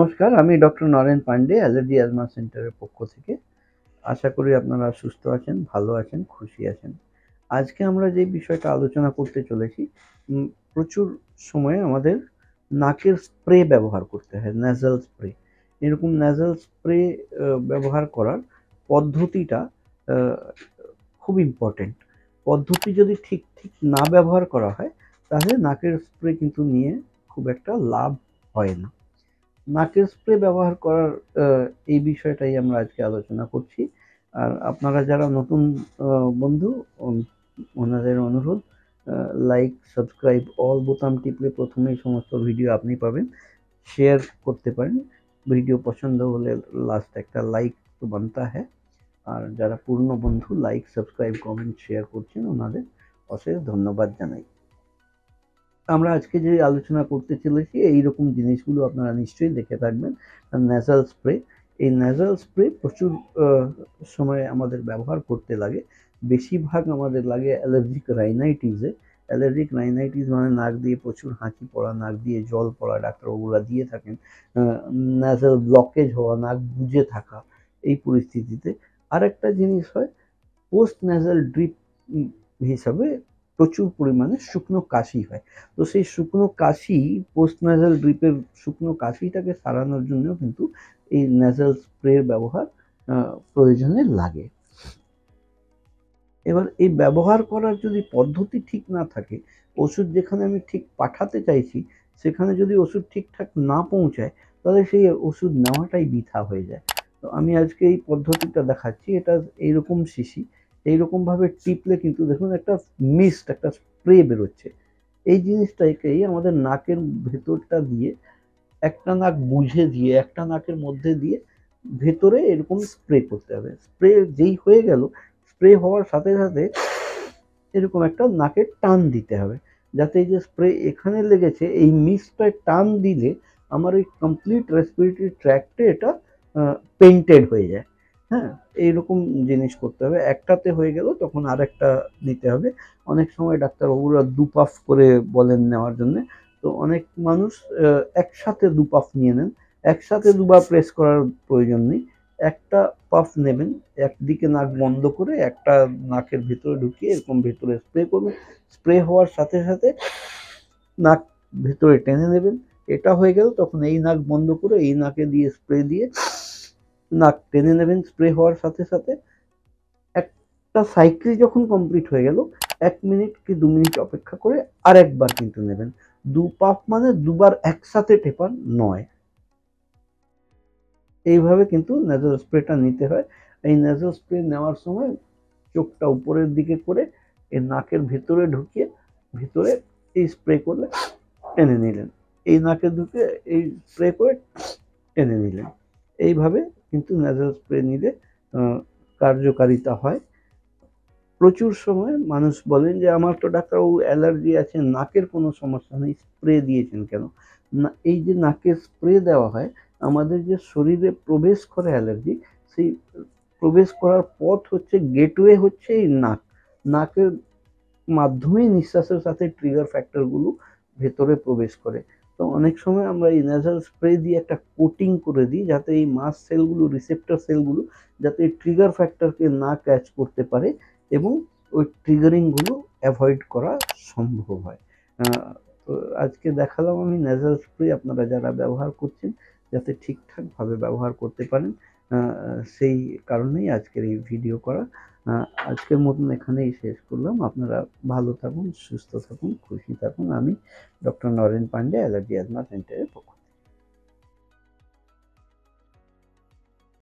নমস্কার, আমি doctor Naren Pandey, allergy asthma সেন্টারের পক্ষ থেকে। আশা করি আপনারা সুস্থ আছেন, ভালো আছেন, খুশি আছেন। আজকে আমরা যে বিষয়টা আলোচনা করতে চলেছি, প্রচুর সময় আমাদের নাকের স্প্রে ব্যবহার করতে হয়, ন্যাসাল স্প্রে। এরকম ন্যাসাল স্প্রে ব্যবহার করার পদ্ধতিটা আ খুব ইম্পর্টেন্ট। পদ্ধতি যদি ঠিক না ব্যবহার করা হয়, তাহলে নাকের স্প্রে কিন্তু নিয়ে খুব একটা লাভ হয় না। নাকের স্প্রে ব্যবহার করার এই বিষয়টাই আমরা আজকে আলোচনা করছি। আর আপনারা যারা নতুন বন্ধু, ওনাদের অনুরোধ, লাইক, সাবস্ক্রাইব অল বোতাম টিপলে প্রথমেই সমস্ত ভিডিও আপনি পাবেন। শেয়ার করতে পারেন। ভিডিও পছন্দ হলে লাস্ট একটা লাইক তো বানতা হ্যায়। আর যারা পুরনো বন্ধু লাইক, সাবস্ক্রাইব, কমেন্ট, শেয়ার করছেন, ওনাদের অশেষ ধন্যবাদ জানাই। আমরা আজকে যে আলোচনা করতে চলেছি এইরকম জিনিসগুলো আপনারা নিশ্চয়ই দেখে থাকবেন। ন্যাসাল স্প্রে, এই ন্যাসাল স্প্রে প্রচুর সময় আমাদের ব্যবহার করতে লাগে। বেশিরভাগ আমাদের লাগে অ্যালার্জিক রাইনাইটিসে। অ্যালার্জিক রাইনাইটিস মানে নাক দিয়ে প্রচুর হাঁচি পড়া, নাক দিয়ে জল পড়া, ডাক্তারবাবুরা দিয়ে থাকেন। ন্যাসাল ব্লকেজ হওয়া, নাক বুজে থাকা, এই পরিস্থিতিতে আরেকটা জিনিস হয়, পোস্ট ন্যাসাল ড্রিপ হিসাবে প্রচুর পরিমাণে শুকনো কাশি হয়। তো সেই শুকনো কাশি, পোস্ট ন্যাসাল ড্রিপের শুকনো কাশিটাকে সারানোর জন্য কিন্তু এই ন্যাসাল স্প্রের ব্যবহার প্রয়োজনে লাগে। এবার এই ব্যবহার করার যদি পদ্ধতি ঠিক না থাকে, ওষুধ যেখানে আমি ঠিক পাঠাতে চাইছি সেখানে যদি ওষুধ ঠিকঠাক না পৌঁছায়, তাহলে সেই ওষুধ নেওয়াটাই বৃথা হয়ে যায়। তো আমি আজকে এই পদ্ধতিটা দেখাচ্ছি। এটা এইরকম শিশি, এইরকমভাবে টিপলে কিন্তু দেখুন একটা মিস্ট, একটা স্প্রে বেরোচ্ছে। এই জিনিসটাকেই আমাদের নাকের ভেতরটা দিয়ে, একটা নাক বুঝে দিয়ে, একটা নাকের মধ্যে দিয়ে ভেতরে এরকম স্প্রে করতে হবে। স্প্রে যেই হয়ে গেল, স্প্রে হওয়ার সাথে সাথে এরকম একটা নাকে টান দিতে হবে, যাতে এই যে স্প্রে এখানে লেগেছে এই মিস্টটায় টান দিলে আমার ওই কমপ্লিট রেসপিরেটরি ট্র্যাক্টে এটা পেইন্টেড হয়ে যায়। হ্যাঁ, এইরকম জিনিস করতে হবে। একটাতে হয়ে গেল তখন আরেকটা নিতে হবে। অনেক সময় ডাক্তারবাবুরা দুপাফ করে বলেন নেওয়ার জন্য। তো অনেক মানুষ একসাথে দুপাফ নিয়ে নেন। একসাথে দুবার প্রেস করার প্রয়োজন নেই। একটা পাফ নেবেন, একদিকে নাক বন্ধ করে একটা নাকের ভেতরে ঢুকিয়ে এরকম ভেতরে স্প্রে করবেন। স্প্রে হওয়ার সাথে সাথে নাক ভেতরে টেনে নেবেন। এটা হয়ে গেল, তখন এই নাক বন্ধ করে এই নাকে দিয়ে স্প্রে দিয়ে নাক টেনে নেবেন। স্প্রে হওয়ার সাথে সাথে একটা সাইকেল যখন কমপ্লিট হয়ে গেল, 1 মিনিট কি 2 মিনিট অপেক্ষা করে আরেকবার কিন্তু নেবেন। দু পাফ মানে দুবার একসাথে টেপা নয়। এইভাবে কিন্তু ন্যাসাল স্প্রেটা নিতে হয়। এই ন্যাসাল স্প্রে নেওয়ার সময় চোখটা উপরের দিকে করে এই নাকের ভেতরে ঢুকিয়ে ভেতরে এই স্প্রে করলে টেনে নিলেন, এই নাকে ঢুকে এই স্প্রে করে টেনে নিলেন। এইভাবে কিন্তু ন্যাসাল স্প্রে নিলে কার্যকারিতা হয়। প্রচুর সময় মানুষ বলেন যে আমার তো ডাক্তারবাবু অ্যালার্জি আছে, নাকের কোনো সমস্যা নেই, স্প্রে দিয়েছেন কেন? না, এই যে নাকে স্প্রে দেওয়া হয়, আমাদের যে শরীরে প্রবেশ করে অ্যালার্জি, সেই প্রবেশ করার পথ হচ্ছে, গেটওয়ে হচ্ছে এই নাক। নাকের মাধ্যমেই নিঃশ্বাসের সাথে ট্রিগার ফ্যাক্টরগুলো ভেতরে প্রবেশ করে। তো অনেক সময় আমরা এই ন্যাসাল স্প্রে দিয়ে একটা কোটিং করে দিই, যাতে এই মাস্ট সেলগুলো, রিসেপ্টর সেলগুলো যাতে এই ট্রিগার ফ্যাক্টরকে না ক্যাচ করতে পারে এবং ওই ট্রিগারিংগুলো অ্যাভয়েড করা সম্ভব হয়। তো আজকে দেখালাম আমি ন্যাসাল স্প্রে, আপনারা যারা ব্যবহার করছেন যাতে ঠিকঠাকভাবে ব্যবহার করতে পারেন, সেই কারণেই আজকের এই ভিডিও করা। আজকের মতন এখানেই শেষ করলাম। আপনারা ভালো থাকুন, সুস্থ থাকুন, খুশি থাকুন। আমি doctor Naren Pandey, allergy asthma সেন্টারের পক্ষ